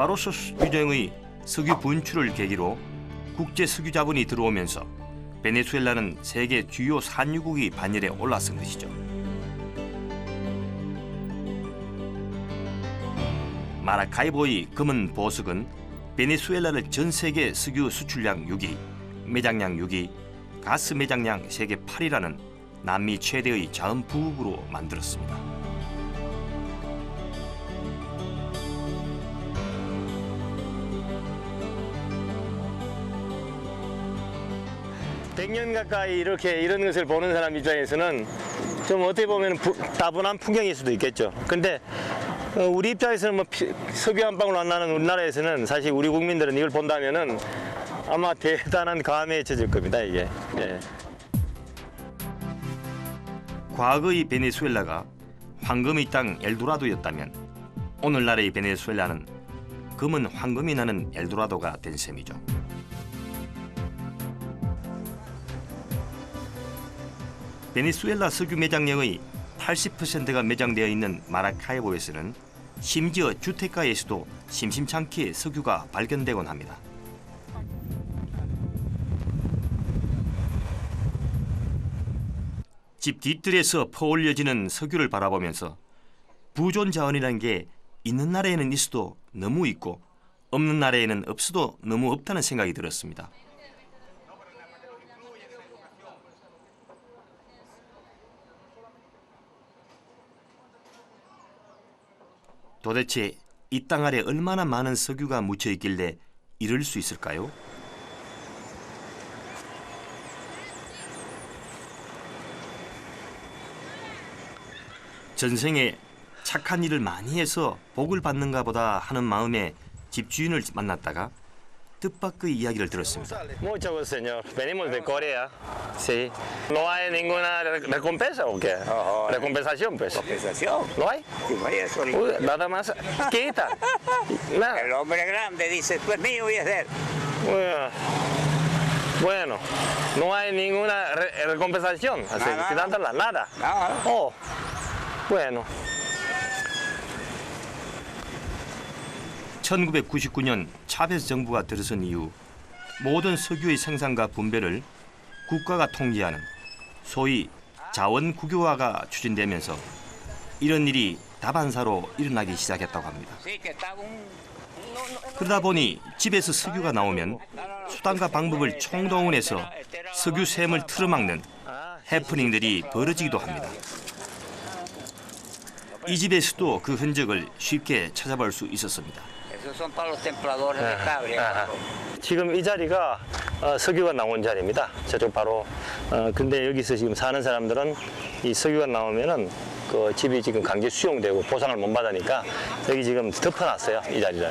바로소스 규정의 석유 분출을 계기로 국제 석유 자본이 들어오면서 베네수엘라는 세계 주요 산유국이 반열에 올라선 것이죠. 마라카이보의 검은 보석은 베네수엘라를 전 세계 석유 수출량 6위, 매장량 6위, 가스 매장량 세계 8위라는 남미 최대의 자원 부국으로 만들었습니다. 백 년 가까이 이렇게 이런 것을 보는 사람 입장에서는 좀 어떻게 보면 따분한 풍경일 수도 있겠죠. 근데 우리 입장에서는 뭐 석유 한 방울 안 나는 우리나라에서는 사실 우리 국민들은 이걸 본다면은 아마 대단한 감회에 젖을 겁니다, 이게. 예. 과거의 베네수엘라가 황금의 땅 엘도라도였다면 오늘날의 베네수엘라는 금은 황금이 나는 엘도라도가 된 셈이죠. 베네수엘라 석유 매장량의 80%가 매장되어 있는 마라카이보에서는 심지어 주택가에서도 심심찮게 석유가 발견되곤 합니다. 집 뒤뜰에서 퍼올려지는 석유를 바라보면서 부존 자원이라는 게 있는 나라에는 있어도 너무 있고 없는 나라에는 없어도 너무 없다는 생각이 들었습니다. 도대체 이 땅 아래 얼마나 많은 석유가 묻혀 있길래 이럴 수 있을까요? 전생에 착한 일을 많이 해서 복을 받는가 보다 하는 마음에 집주인을 만났다가 뜻밖의 이야기를 들었습니다. Mucho gusto, señor. Venimos de Corea. Sí. ¿No hay ninguna recompensa o qué? Recompensación, pues. ¿Compensación? ¿No hay? Sí, no hay eso. Uy, nada más. Quita. Nada. El hombre grande dice, tú es mío y es de él. Bueno, no hay ninguna recompensación. Así, Nada. quitándola, nada. Nada. Oh, bueno. 1999년 차베스 정부가 들어선 이후 모든 석유의 생산과 분배를 국가가 통제하는 소위 자원 국유화가 추진되면서 이런 일이 다반사로 일어나기 시작했다고 합니다. 그러다 보니 집에서 석유가 나오면 수단과 방법을 총동원해서 석유 샘을 틀어막는 해프닝들이 벌어지기도 합니다. 이 집에서도 그 흔적을 쉽게 찾아볼 수 있었습니다. Esos son para los templadores de cabria. 지금 이 자리가 석유가 나온 자리입니다. 저쪽 바로. 근데 여기서 지금 사는 사람들은 이 석유가 나오면은 그 집이 지금 강제 수용되고 보상을 못 받으니까 여기 지금 덮어놨어요, 이 자리를.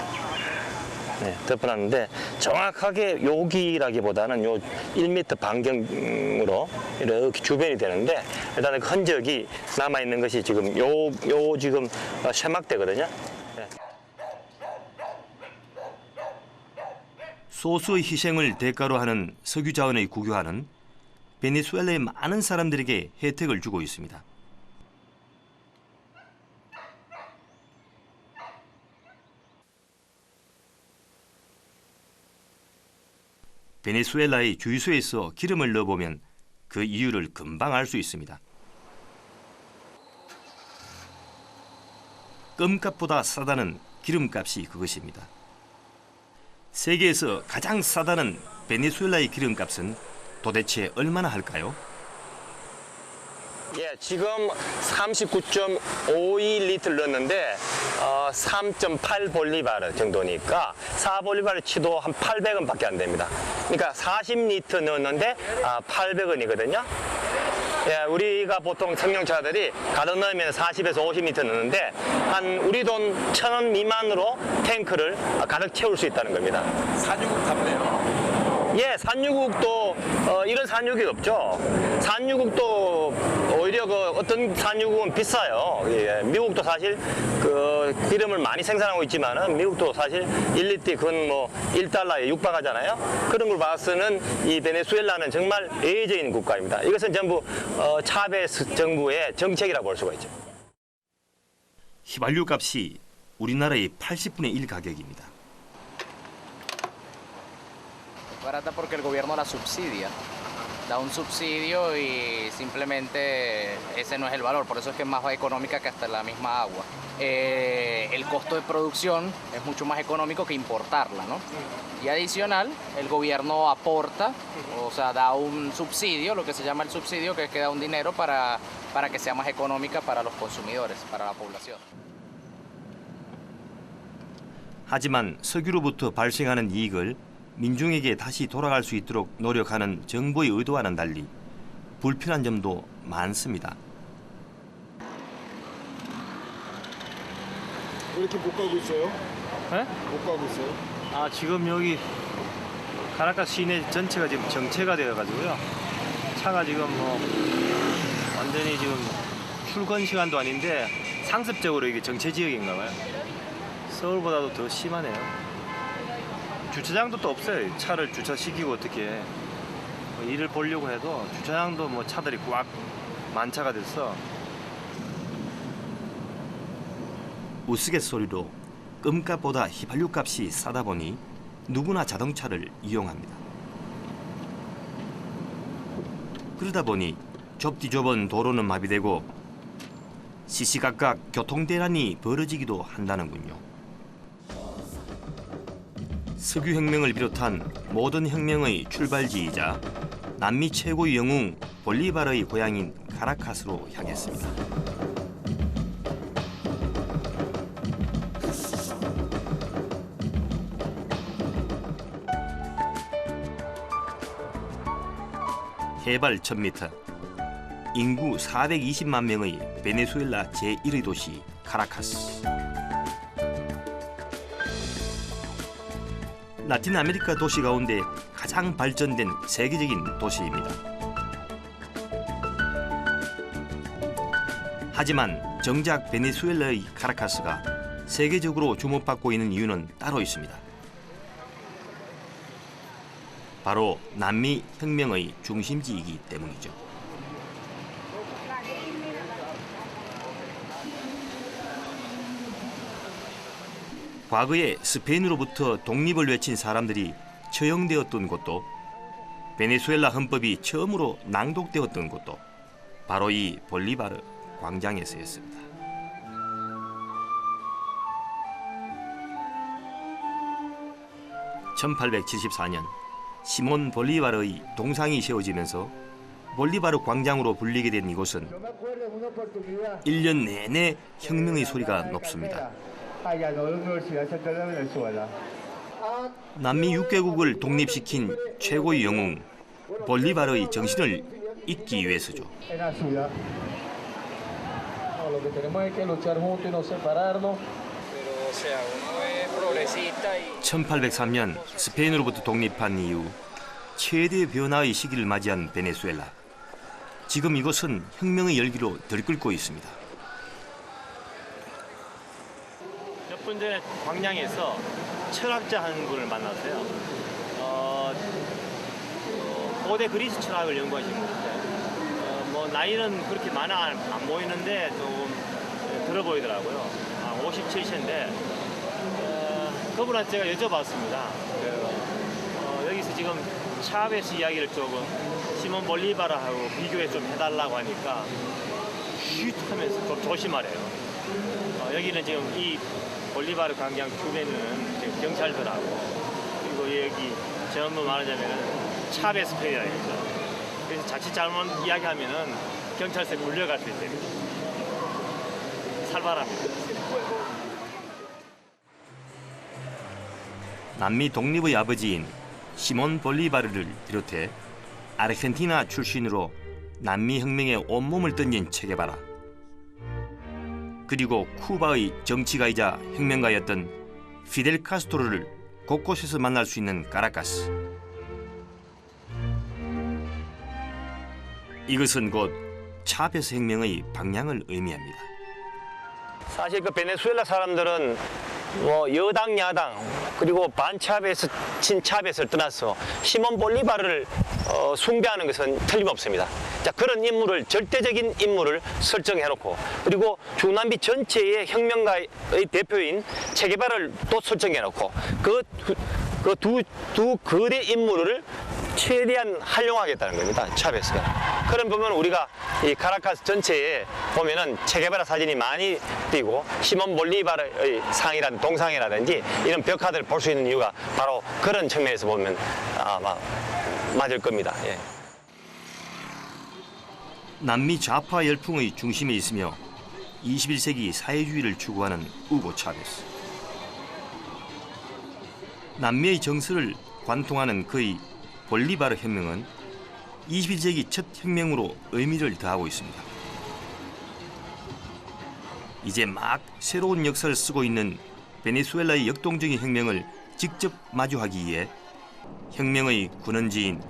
네, 덮어놨는데 정확하게 여기라기보다는 요 1m 반경으로 이렇게 주변이 되는데 일단은 그 흔적이 남아 있는 것이 지금 요 지금 쇠막대거든요. 네. 소수의 희생을 대가로 하는 석유 자원의 국유화는 베네수엘라의 많은 사람들에게 혜택을 주고 있습니다. 베네수엘라의 주유소에서 기름을 넣어보면 그 이유를 금방 알 수 있습니다. 껌값보다 싸다는 기름값이 그것입니다. 세계에서 가장 싸다는 베네수엘라의 기름값은 도대체 얼마나 할까요? 예, 지금 39.52리터를 넣었는데 3.8볼리바르 정도니까 4볼리바르 치도 한 800원밖에 안 됩니다. 그러니까 40리터 넣었는데 800원이거든요. 예, 우리가 보통 승용차들이 가득 넣으면 40에서 50리터 넣는데 한 우리 돈 1,000원 미만으로 탱크를 가득 채울 수 있다는 겁니다. 산유국 같네요. 예, 산유국도 이런 산유국이 없죠. 산유국도 오히려 그 어떤 산유국은 비싸요. 예, 미국도 사실 그 기름을 많이 생산하고 있지만은 미국도 사실 1리터에 그건 뭐 1달러에 육박하잖아요. 그런 걸 봐서는 이 베네수엘라는 정말 예외적인 국가입니다. 이것은 전부 차베스 정부의 정책이라고 볼 수가 있죠. 휘발유 값이 우리나라의 80분의 1 가격입니다. Barata porque el gobierno la subsidia. Da un subsidio y simplemente ese no es el valor, por eso es que es más económica que hasta la misma agua. El costo de producción es mucho más económico que importarla, ¿no? Y adicional, el gobierno aporta, o sea, da un subsidio, lo que se llama el subsidio, que es que da un dinero para que sea más económica para los consumidores, para la población. 하지만 석유로부터 발생하는 이익을 민중에게 다시 돌아갈 수 있도록 노력하는 정부의 의도와는 달리 불편한 점도 많습니다. 왜 이렇게 못 가고 있어요? 네? 못 가고 있어요? 아, 지금 여기 카라카스 시내 전체가 지금 정체가 되어가지고요. 차가 지금 뭐 완전히 지금 출근 시간도 아닌데 상습적으로 이게 정체 지역인가 봐요. 서울보다도 더 심하네요. 주차장도 또 없어요. 차를 주차시키고 어떻게 뭐 일을 보려고 해도 주차장도 뭐 차들이 꽉 만차가 됐어. 우스갯소리로 끔값보다 휘발유값이 싸다 보니 누구나 자동차를 이용합니다. 그러다 보니 좁디 좁은 도로는 마비되고 시시각각 교통대란이 벌어지기도 한다는군요. 석유혁명을 비롯한 모든 혁명의 출발지이자 남미 최고의 영웅 볼리바르의 고향인 카라카스로 향했습니다. 해발 1000m, 인구 420만 명의 베네수엘라 제1의 도시 카라카스. 라틴 아메리카 도시 가운데 가장 발전된 세계적인 도시입니다. 하지만 정작 베네수엘라의 카라카스가 세계적으로 주목받고 있는 이유는 따로 있습니다. 바로 남미 혁명의 중심지이기 때문이죠. 과거에 스페인으로부터 독립을 외친 사람들이 처형되었던 곳도, 베네수엘라 헌법이 처음으로 낭독되었던 곳도 바로 이 볼리바르 광장에서였습니다. (1874년) 시몬 볼리바르의 동상이 세워지면서 볼리바르 광장으로 불리게 된 이곳은 1년 내내 혁명의 소리가 높습니다. 남미 6개국을 독립시킨 최고의 영웅 볼리바르의 정신을 잇기 위해서죠. 1803년 스페인으로부터 독립한 이후 최대 변화의 시기를 맞이한 베네수엘라. 지금 이곳은 혁명의 열기로 들끓고 있습니다. 몇 분 전에 광양에서 철학자 한 분을 만났어요. 고대 그리스 철학을 연구하신 분인데 뭐 나이는 그렇게 많아 안 보이는데 좀 들어 보이더라고요. 57세인데 그분한테 제가 여쭤봤습니다. 여기서 지금 차베스 이야기를 조금 시몬 볼리바르하고 비교해 좀 해달라고 하니까 쉿 하면서 좀 조심하래요. 여기는 지금 이 볼리바르 광장 주변에는 지금 경찰들하고 그리고 여기 전부 말하자면 차베스 페이라 얘기죠. 그래서 자칫 잘못 이야기하면은 경찰서에 불려갈 수 있대요. 살벌합니다. 남미 독립의 아버지인 시몬 볼리바르를 비롯해 아르헨티나 출신으로 남미 혁명에 온몸을 던진 체게바라, 그리고 쿠바의 정치가이자 혁명가였던 피델 카스트로를 곳곳에서 만날 수 있는 카라카스. 이것은 곧 차베스 혁명의 방향을 의미합니다. 사실 그 베네수엘라 사람들은 뭐 여당 야당 그리고 반차베스 친차베스를 떠나서 시몬 볼리바르를 숭배하는 것은 틀림없습니다. 자, 그런 인물을 절대적인 인물을 설정해놓고 그리고 중남미 전체의 혁명가의 대표인 체게바라를 또 설정해놓고 그 그 두 거대 인물을 최대한 활용하겠다는 겁니다. 차베스가. 그런 부분 우리가 이 카라카스 전체에 보면은 체게바라 사진이 많이 띄고 시몬 볼리바르의 상이라든지 동상이라든지 이런 벽화들을 볼 수 있는 이유가 바로 그런 측면에서 보면 아마 맞을 겁니다. 예. 남미 좌파 열풍의 중심에 있으며 21세기 사회주의를 추구하는 우고 차베스. 남미의 정서를 관통하는 그의 볼리바르 혁명은 21세기 첫 혁명으로 의미를 더하고 있습니다. 이제 막 새로운 역사를 쓰고 있는 베네수엘라의 역동적인 혁명을 직접 마주하기 위해 혁명의 군원지인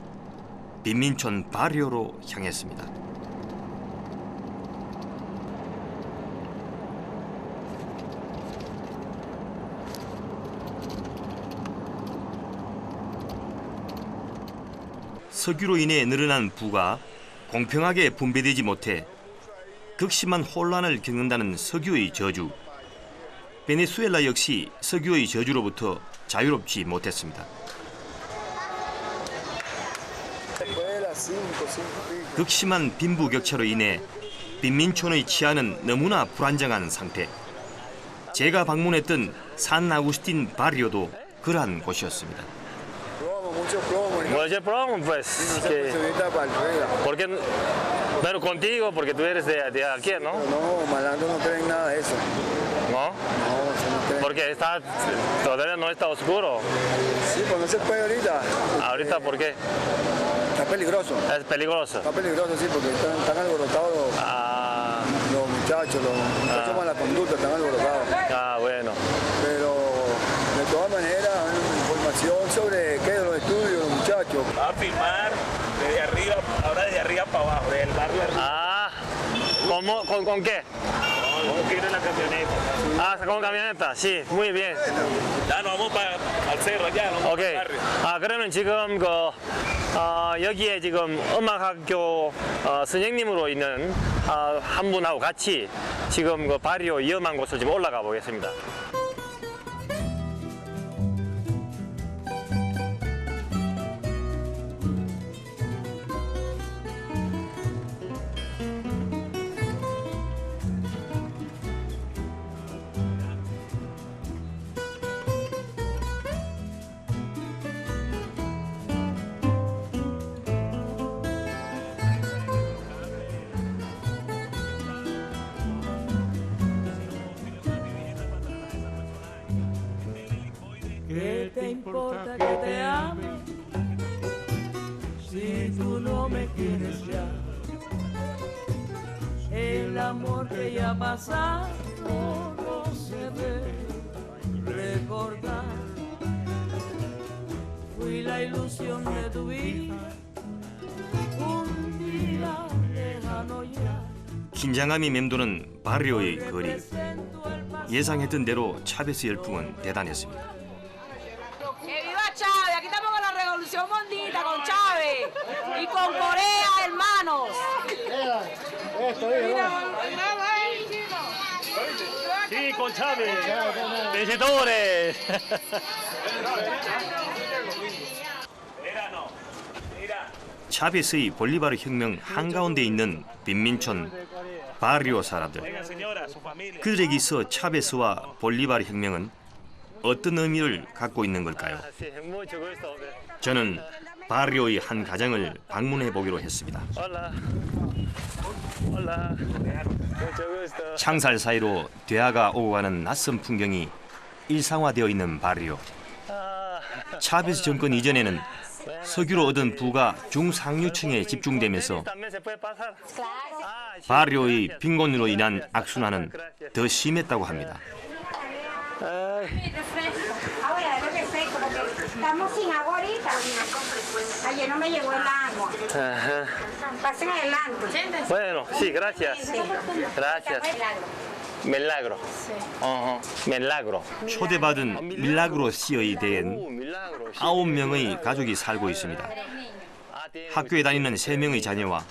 빈민촌 바리오로 향했습니다. 석유로 인해 늘어난 부가 공평하게 분배되지 못해 극심한 혼란을 겪는다는 석유의 저주. 베네수엘라 역시 석유의 저주로부터 자유롭지 못했습니다. 극심한 빈부격차로 인해 빈민촌의 치안은 너무나 불안정한 상태. 제가 방문했던 산 아구스틴 바리오도 그러한 곳이었습니다. Mucho plomo, pues. Porque, pero contigo, porque tú eres de aquí, ¿no? No, malandro no creen nada de eso. ¿No? No, eso no creen. Porque todavía no está oscuro. Sí, pues no se puede ahorita. Ahorita, ¿por qué? Está peligroso. Es peligroso. Está peligroso, sí, porque están alborotados Ah, los muchachos mala conducta, están alborotados. bueno. Pero de todas maneras, información sobre qué de los estudios, los muchachos. Va a filmar desde arriba, ahora desde arriba para abajo, desde el barrio arriba. Ah, ¿con qué? Vamos a ir en la camioneta. Ah, con camioneta. Sí, muy bien. Ya nos vamos al cerro allá, nos vamos 오케이. al barrio. 그러면 지금 여기에 지금 음악학교 선생님으로 있는 한 분하고 같이 지금 그 바리오 위험한 곳을 지금 올라가 보겠습니다. ¿Qué te importa que te ame si tú no me quieres ya? El amor que ya ha pasado no se debe recordar. Fui la ilusión de tu vida, un día lejano ya. 긴장감이 맴도는 바리오의 거리. 예상했던 대로 차베스 열풍은 대단했습니다. ¡Que viva Chávez! Aquí estamos con la revolución mondita, con Chávez y con Corea, hermanos. Sí, con Chávez. Vencedores. 차베스의 볼리바르 혁명 한가운데 있는 빈민촌 바리오 사람들. 그들에게 있어 차베스와 볼리바르 혁명은 어떤 의미를 갖고 있는 걸까요? 저는 바리오의 한 가정을 방문해 보기로 했습니다. 창살 사이로 대화가 오고 가는 낯선 풍경이 일상화되어 있는 바리오. 차베스 정권 이전에는 석유로 얻은 부가 중상류층에 집중되면서 바리오의 빈곤으로 인한 악순환은 더 심했다고 합니다. Ahora, lo que sé, como que estamos sin agua ahorita. Ayer no me llegó el agua. Pasen adelante. Bueno, sí, gracias. Gracias. 멜라그로. 멜라그로. 초대받은 밀라그로 씨의 대엔 9명의 가족이 살고 있습니다. 학교에 다니는 3명의 자녀와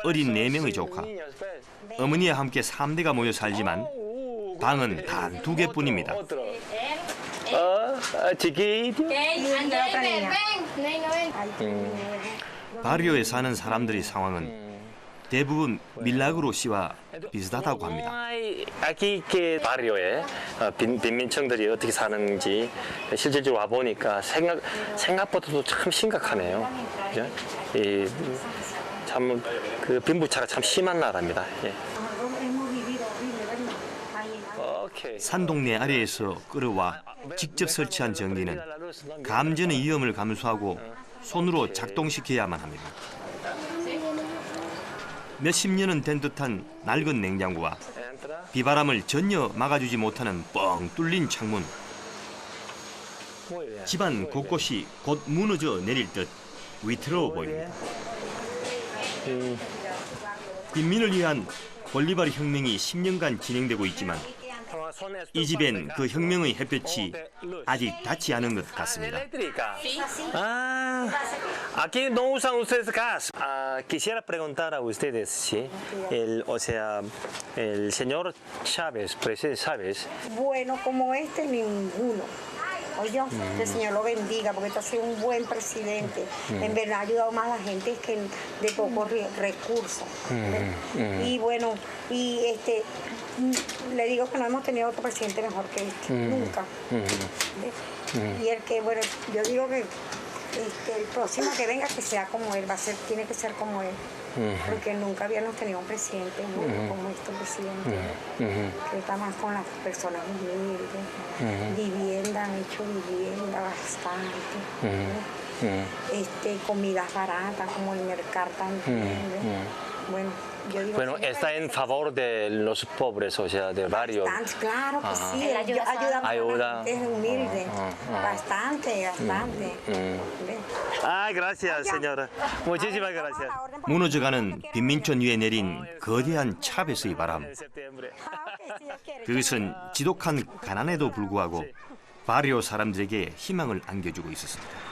어린 4명의 조카. 어머니와 함께 3대가 모여 살지만 방은 단 2개뿐입니다. chiquito. 바리오에 사는 사람들의 상황은 대부분 밀라그로 씨와 비슷하다고 합니다. aquí que barrio에 빈민층들이 어떻게 사는지 실질적으로 와 보니까 생각보다도 참 심각하네요. 그죠? 참 그 빈부차가 참 심한 나라입니다. 예. 산 동네 아래에서 끌어와 직접 설치한 전기는 감전의 위험을 감수하고 손으로 작동시켜야만 합니다. 몇십 년은 된 듯한 낡은 냉장고와 비바람을 전혀 막아주지 못하는 뻥 뚫린 창문. 집안 곳곳이 곧 무너져 내릴 듯 위태로워 보입니다. 빈민을 위한 볼리바르 혁명이 10년간 진행되고 있지만 이 집엔 그 혁명의 햇볕이 아직 닿지 않은 것 같습니다. Aquí no usan ustedes gas. Quisiera preguntar a ustedes si el señor Chávez, presidente Chávez. Bueno, como este, ninguno. Oye, que el Señor lo bendiga, porque este ha sido un buen presidente. En verdad ha ayudado más a la gente que de pocos recursos. Y bueno, le digo que no hemos tenido otro presidente mejor que este, nunca. Y el que, bueno, yo digo que el próximo que venga que sea como él, tiene que ser como él. Porque nunca habíamos tenido un presidente como este presidente, que está más con las personas humildes. Vivienda, han hecho vivienda bastante. Comidas baratas, como el mercado también. Bueno, yo digo está en favor de los pobres, o sea, del barrio. Bastante, claro que sí, ayuda a la gente humilde. Bastante. Gracias, señora. Muchísimas gracias. 무너져가는 빈민촌 위에 내린 거대한 차베스의 바람. 그것은 지독한 가난에도 불구하고 바리오 사람들에게 희망을 안겨주고 있었습니다.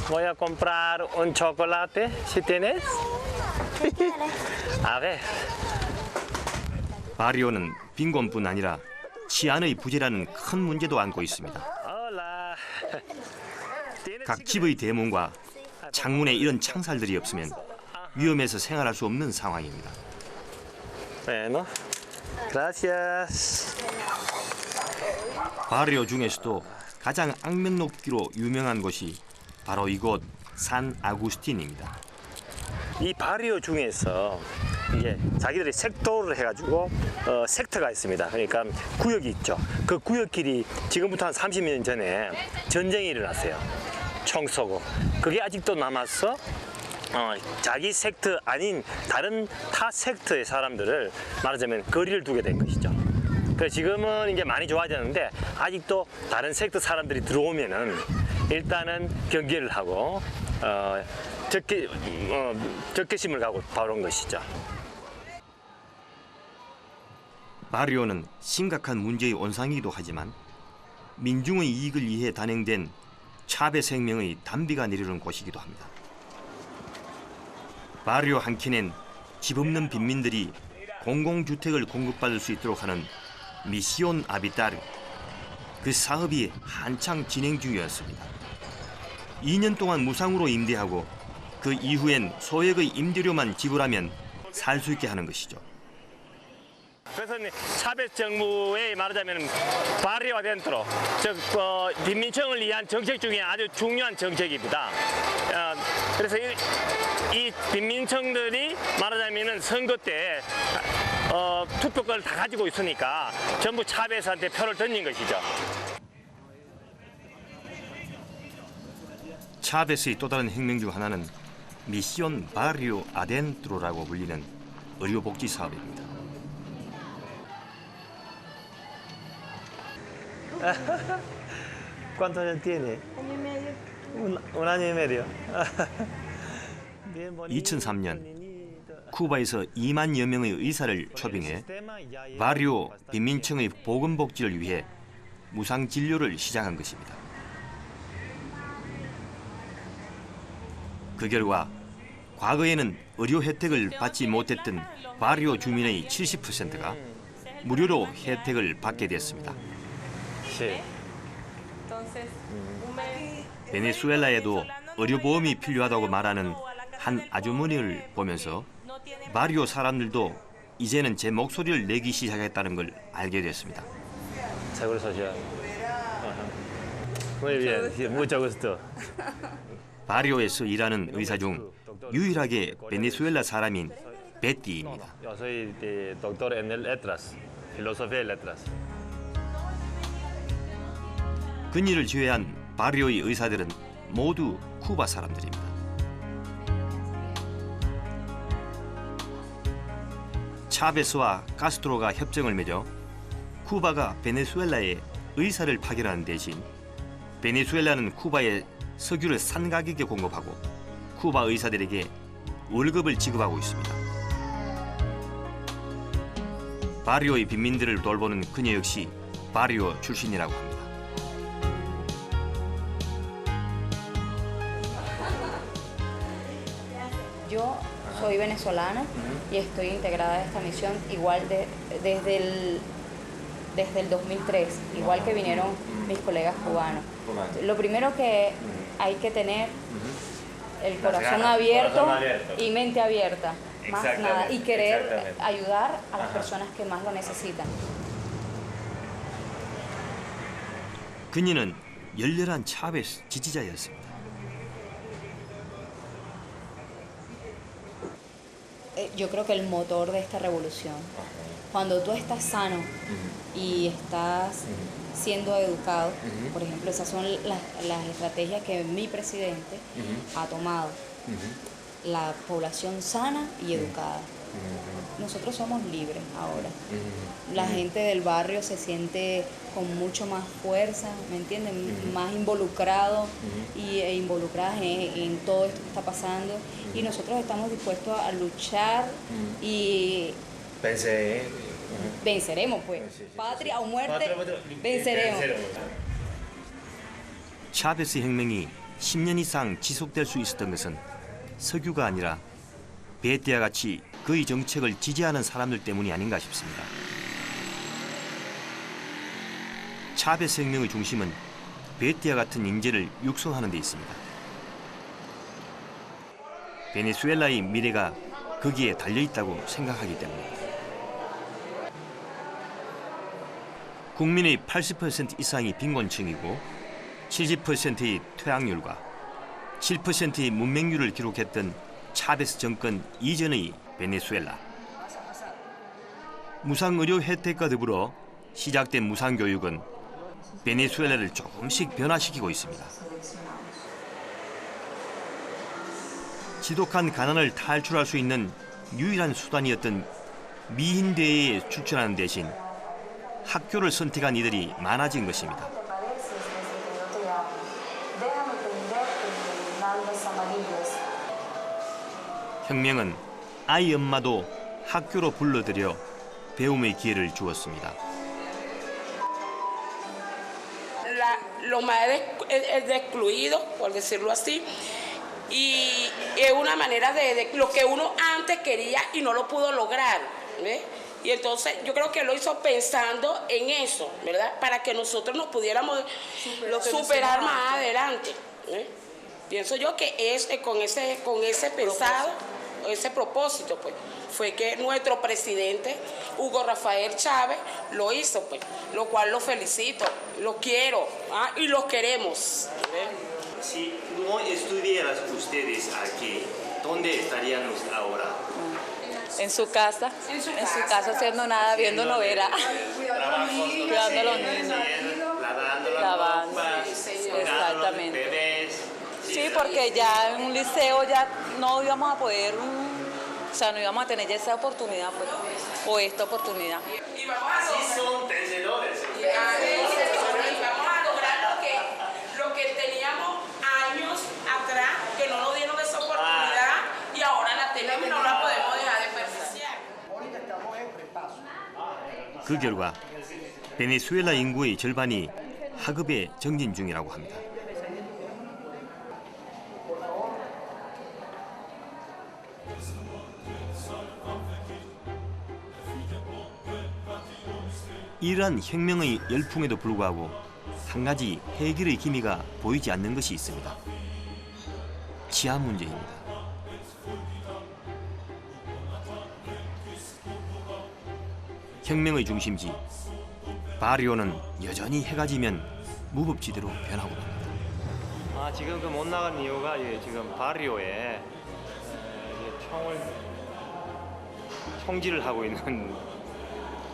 Voy a comprar un chocolate, si tienes. A ver. 바리오는 빈곤뿐 아니라 치안의 부재라는 큰 문제도 안고 있습니다. 각 집의 대문과 창문에 이런 창살들이 없으면 위험해서 생활할 수 없는 상황입니다. Bueno, gracias. 바리오 중에서도 가장 악명 높기로 유명한 곳이 바로 이곳 산 아구스틴입니다. 이 바리오 중에서 이제 자기들이 섹터를 해가지고 섹터가 있습니다. 그러니까 구역이 있죠. 그 구역끼리 지금부터 한 30년 전에 전쟁이 일어났어요. 총 쏘고. 그게 아직도 남아서 자기 섹터 아닌 다른 타 섹터의 사람들을 말하자면 거리를 두게 된 것이죠. 그래서 지금은 이제 많이 좋아졌는데 아직도 다른 섹터 사람들이 들어오면은 일단은 경계를 하고 적개심을 가고 바로 온 것이죠. 바리오는 심각한 문제의 온상이기도 하지만 민중의 이익을 위해 단행된 차베스 혁명의 단비가 내리는 곳이기도 합니다. 바리오 한 켠엔 집 없는 빈민들이 공공주택을 공급받을 수 있도록 하는 미시온 아비타르, 그 사업이 한창 진행 중이었습니다. 2년 동안 무상으로 임대하고 그 이후엔 소액의 임대료만 지불하면 살 수 있게 하는 것이죠. 그래서 차베스 정부의 말하자면 바리오 아덴트로, 즉 빈민층을 위한 정책 중에 아주 중요한 정책입니다. 그래서 이 빈민층들이 말하자면은 선거 때 투표권을 다 가지고 있으니까 전부 차베스한테 표를 던진 것이죠. 차베스의 또 다른 혁명 중 하나는 미시온 바리오 아덴트로라고 불리는 의료복지 사업입니다. ¿Cuántos años tiene? Año y medio. Un año y medio. 2003년 쿠바에서 2만여 명의 의사를 초빙해 바리오 빈민층의 보건복지를 위해 무상 진료를 시작한 것입니다. 그 결과 과거에는 의료 혜택을 받지 못했던 바리오 주민의 70%가 무료로 혜택을 받게 됐습니다. Sí. 베네수엘라에도 의료보험이 필요하다고 말하는 한 아주머니를 보면서 바리오 사람들도 이제는 제 목소리를 내기 시작했다는 걸 알게 됐습니다. Seguro social. Muy bien, sí, mucho gusto. 바리오에서 일하는 의사 중 유일하게 베네수엘라 사람인 베티입니다. Yo soy doctor en letras, filosofía y letras. 그녀를 제외한 바리오의 의사들은 모두 쿠바 사람들입니다. 차베스와 카스트로가 협정을 맺어 쿠바가 베네수엘라에 의사를 파견하는 대신 베네수엘라는 쿠바에 석유를 싼 가격에 공급하고 쿠바 의사들에게 월급을 지급하고 있습니다. 바리오의 빈민들을 돌보는 그녀 역시 바리오 출신이라고 합니다. Yo soy venezolana y estoy integrada a esta misión igual desde el 2003, igual que vinieron mis colegas cubanos. Lo primero que hay que tener el corazón abierto y mente abierta, más nada, y querer ayudar a las personas que más lo necesitan. 그녀는 열렬한 차베스 지지자였습니다. Yo creo que el motor de esta revolución, cuando tú estás sano y estás siendo educado, por ejemplo, esas son las estrategias que mi presidente ha tomado. La población sana y educada. Nosotros somos libres ahora. La gente del barrio se siente con mucho más fuerza, ¿me entienden? Más involucrado e involucradas en todo esto que está pasando. Y nosotros estamos dispuestos a luchar y venceremos, pues. Patria o muerte, venceremos. 차베스 혁명이 10년 이상 지속될 수 있었던 것은 석유가 아니라 베티아 같이 그의 정책을 지지하는 사람들 때문이 아닌가 싶습니다. 차베스 혁명의 중심은 베티아 같은 인재를 육성하는 데 있습니다. 베네수엘라의 미래가 거기에 달려있다고 생각하기 때문입니다. 국민의 80% 이상이 빈곤층이고 70%의 퇴학률과 7%의 문맹률을 기록했던 차베스 정권 이전의 베네수엘라. 무상의료 혜택과 더불어 시작된 무상교육은 베네수엘라를 조금씩 변화시키고 있습니다. 지독한 가난을 탈출할 수 있는 유일한 수단이었던 미인대회에 출전하는 대신 학교를 선택한 이들이 많아진 것입니다. 혁명은 아이 엄마도 학교로 불러들여 배움의 기회를 주었습니다. Los más excluidos, por decirlo así, y es una manera de lo que uno antes quería y no lo pudo lograr, ¿ves? Y entonces yo creo que lo hizo pensando en eso, ¿verdad? Para que nosotros nos pudiéramos superar más adelante, ¿eh? Pienso yo que es con ese pensado, ese propósito, pues, fue que nuestro presidente Hugo Rafael Chávez lo hizo, pues, lo cual lo felicito, lo quiero, y lo queremos. Si no estuvieran ustedes aquí, ¿dónde estarían ahora? En su casa haciendo nada, viendo novela, cuidando a los niños, lavando, exactamente. Sí, porque ya en un liceo ya no íbamos a poder, o sea, no íbamos a tener ya esa oportunidad, pues, o esta oportunidad. Así son vencedores. Vamos a lograr lo que teníamos años atrás, que no nos dieron esa oportunidad, y ahora la tenemos y no la podemos dejar de desperdiciar. 그 결과 베네수엘라 인구의 절반이 학업에 정진 중이라고 합니다. 이러한 혁명의 열풍에도 불구하고 한 가지 해결의 기미가 보이지 않는 것이 있습니다. 치안 문제입니다. 혁명의 중심지 바리오는 여전히 해가 지면 무법지대로 변하고 맙니다. 지금 그 못 나간 이유가 지금 바리오에 총질을 하고 있는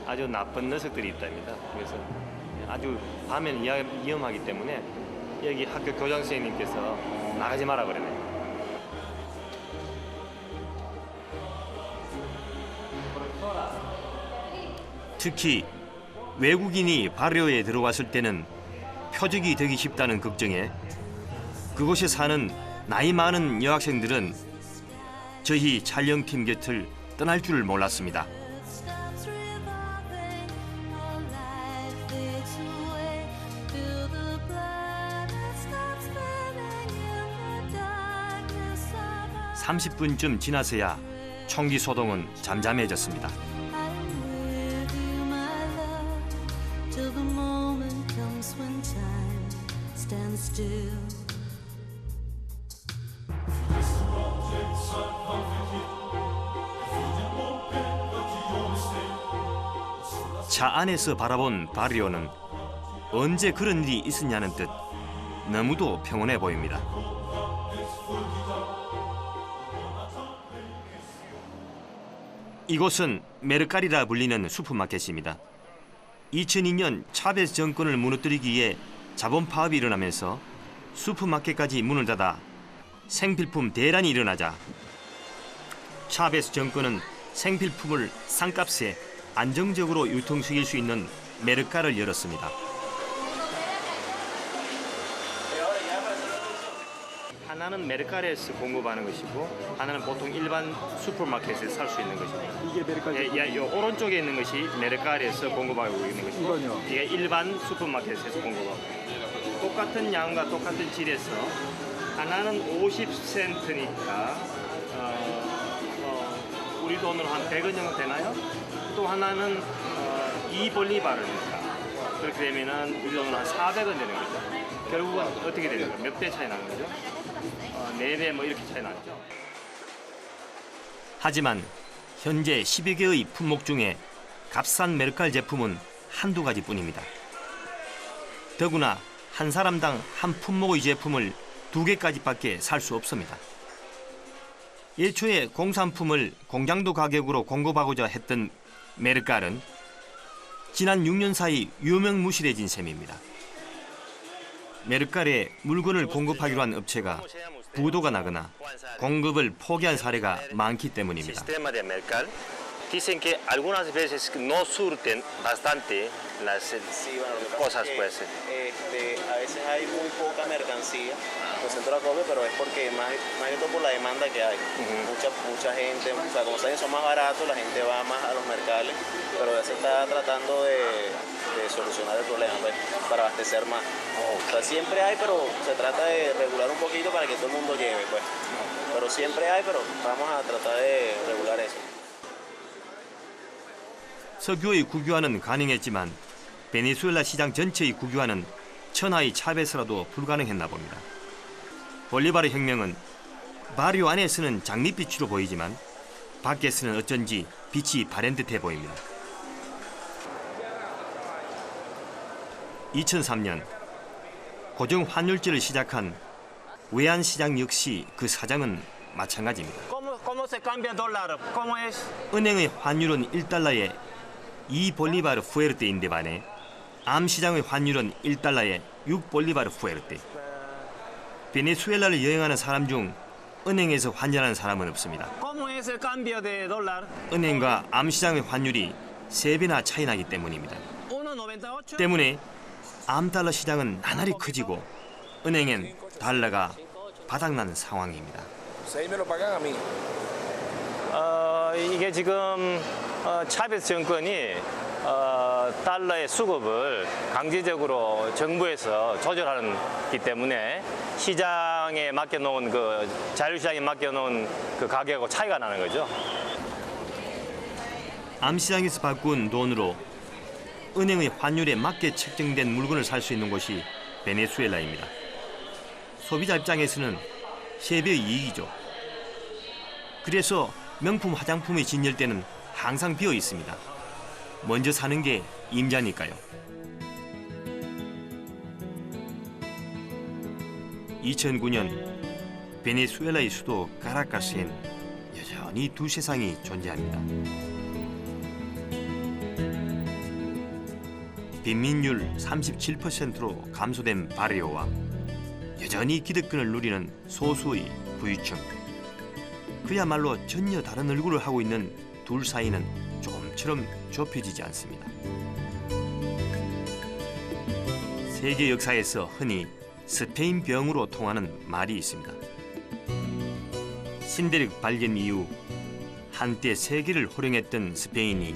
아주 나쁜 녀석들이 있답니다. 그래서 아주 밤에는 위험하기 때문에 여기 학교 교장 선생님께서 나가지 마라 그러네요. 특히 외국인이 바리오에 들어왔을 때는 표적이 되기 쉽다는 걱정에 그곳에 사는 나이 많은 여학생들은 저희 촬영팀 곁을 떠날 줄을 몰랐습니다. (30분쯤) 지나서야 총기 소동은 잠잠해졌습니다. 차 안에서 바라본 바리오는 언제 그런 일이 있었냐는 듯 너무도 평온해 보입니다. 이곳은 메르칼이라 불리는 슈퍼마켓입니다. 2002년 차베스 정권을 무너뜨리기 위해 자본 파업이 일어나면서 슈퍼마켓까지 문을 닫아 생필품 대란이 일어나자 차베스 정권은 생필품을 싼값에 안정적으로 유통시킬 수 있는 메르칼을 열었습니다. 하나는 메르칼에서 공급하는 것이고 하나는 보통 일반 슈퍼마켓에서 살 수 있는 것입니다. 이게 메르칼? 오른쪽에 있는 것이 메르칼에서 공급하고 있는 것이고 이건요? 이게 일반 슈퍼마켓에서 공급하고 똑같은 양과 똑같은 질에서 하나는 50센트니까 우리 돈으로 한 100원 정도 되나요? 또 하나는 2볼리바르니까 그렇게 되면은 우리 돈으로 한 400원 되는 거죠. 결국은 어떻게 되는 거죠? 몇 배 차이 나는 거죠? 4배 뭐 이렇게 차이 나죠. 하지만 현재 10여 개의 품목 중에 값싼 메르칼 제품은 한두 가지뿐입니다. 더구나 한 사람당 한 품목의 제품을 2개까지밖에 살 수 없습니다. 예초에 공산품을 공장도 가격으로 공급하고자 했던 메르칼은 지난 6년 사이 유명무실해진 셈입니다. 메르칼에 물건을 공급하기로 한 업체가 부도가 나거나 공급을 포기한 사례가 많기 때문입니다. Dicen que algunas veces no surten bastante las cosas, pues. A veces hay muy poca mercancía en el centro de acopio, pero es porque más que todo por la demanda que hay. Mucha gente, o sea, como saben son más baratos, la gente va más a los mercados, pero ya se está tratando de solucionar el problema, pues, para abastecer más. O sea, siempre hay, pero se trata de regular un poquito para que todo el mundo lleve, pues. Pero siempre hay, pero vamos a tratar de regular eso. 석유의 국유화는 가능했지만 베네수엘라 시장 전체의 국유화는 천하의 차베스라도 불가능했나 봅니다. 볼리바르 혁명은 바리오 안에서는 장밋빛으로 보이지만 밖에서는 어쩐지 빛이 바랜 듯해 보입니다. 2003년 고정 환율제를 시작한 외환시장 역시 그 사정은 마찬가지입니다. 은행의 환율은 1달러에 2볼리바르 푸에르테인데 반해 암시장의 환율은 1달러에 6볼리바르 푸에르테. 베네수엘라를 여행하는 사람 중 은행에서 환전하는 사람은 없습니다. 은행과 암시장의 환율이 3배나 차이 나기 때문입니다. 때문에 암달러 시장은 나날이 커지고 은행엔 달러가 바닥난 상황입니다. 이게 지금 차베스 정권이 달러의 수급을 강제적으로 정부에서 조절하기 때문에 시장에 맡겨놓은 자율시장에 맡겨놓은 그 가격하고 차이가 나는 거죠. 암시장에서 바꾼 돈으로 은행의 환율에 맞게 책정된 물건을 살 수 있는 곳이 베네수엘라입니다. 소비자 입장에서는 3배의 이익이죠. 그래서 명품 화장품이 진열 때는 항상 비어 있습니다. 먼저 사는 게 임자니까요. 2009년 베네수엘라의 수도 카라카스엔 여전히 두 세상이 존재합니다. 빈민율 37%로 감소된 바리오와 여전히 기득권을 누리는 소수의 부유층. 그야말로 전혀 다른 얼굴을 하고 있는 둘 사이는 조금처럼 좁혀지지 않습니다. 세계 역사에서 흔히 스페인병으로 통하는 말이 있습니다. 신대륙 발견 이후 한때 세계를 호령했던 스페인이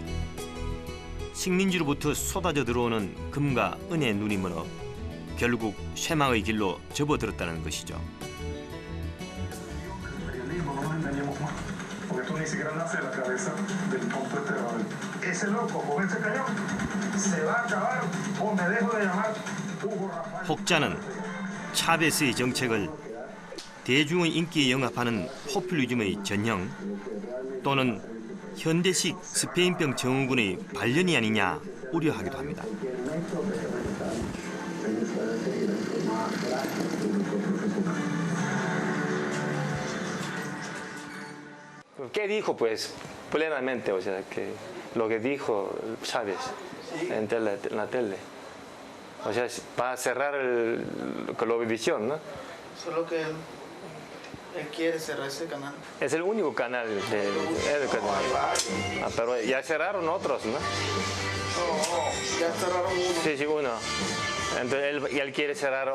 식민지로부터 쏟아져 들어오는 금과 은의 눈이 멀어 결국 쇠망의 길로 접어들었다는 것이죠. 혹자는 차베스의 정책을 대중의 인기에 영합하는 포퓰리즘의 전형 또는 현대식 스페인병 증후군의 발현이 아니냐 우려하기도 합니다. ¿Qué dijo pues plenamente, o sea, que lo que dijo Chávez en la tele? O sea, para cerrar la Globovisión, ¿no? Solo que él quiere cerrar ese canal. Es el único canal de pero ya cerraron otros, ¿no? Ya cerraron uno. Sí, uno. Entonces él quiere cerrar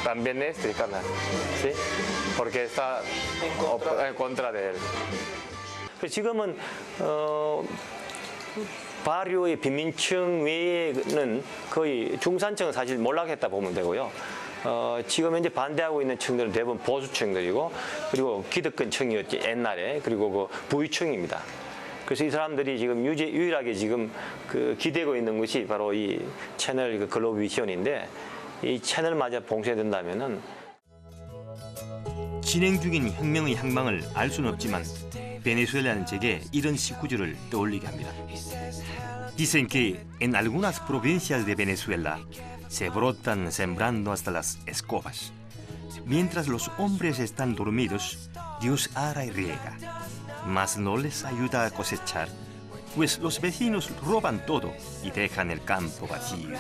también este canal, ¿sí? Porque está en contra de él. 지금은 바리오의 빈민층 외에는 거의 중산층은 사실 몰락했다 보면 되고요. 지금 현재 반대하고 있는 층들은 대부분 보수층들이고 그리고 기득권층이었지 옛날에 그리고 그 부유층입니다. 그래서 이 사람들이 지금 유일하게 지금 기대고 있는 것이 바로 이 채널 글로비전인데 이 채널마저 봉쇄된다면은 진행 중인 혁명의 향방을 알 수는 없지만 베네수엘라는 제게 이런 식구주를 떠올리게 합니다. Dicen que en algunas provincias de Venezuela se brotan sembrando hasta las escobas. Mientras los hombres están dormidos, Dios ara y riega, mas no les ayuda a cosechar, pues los vecinos roban todo y dejan el campo vacío.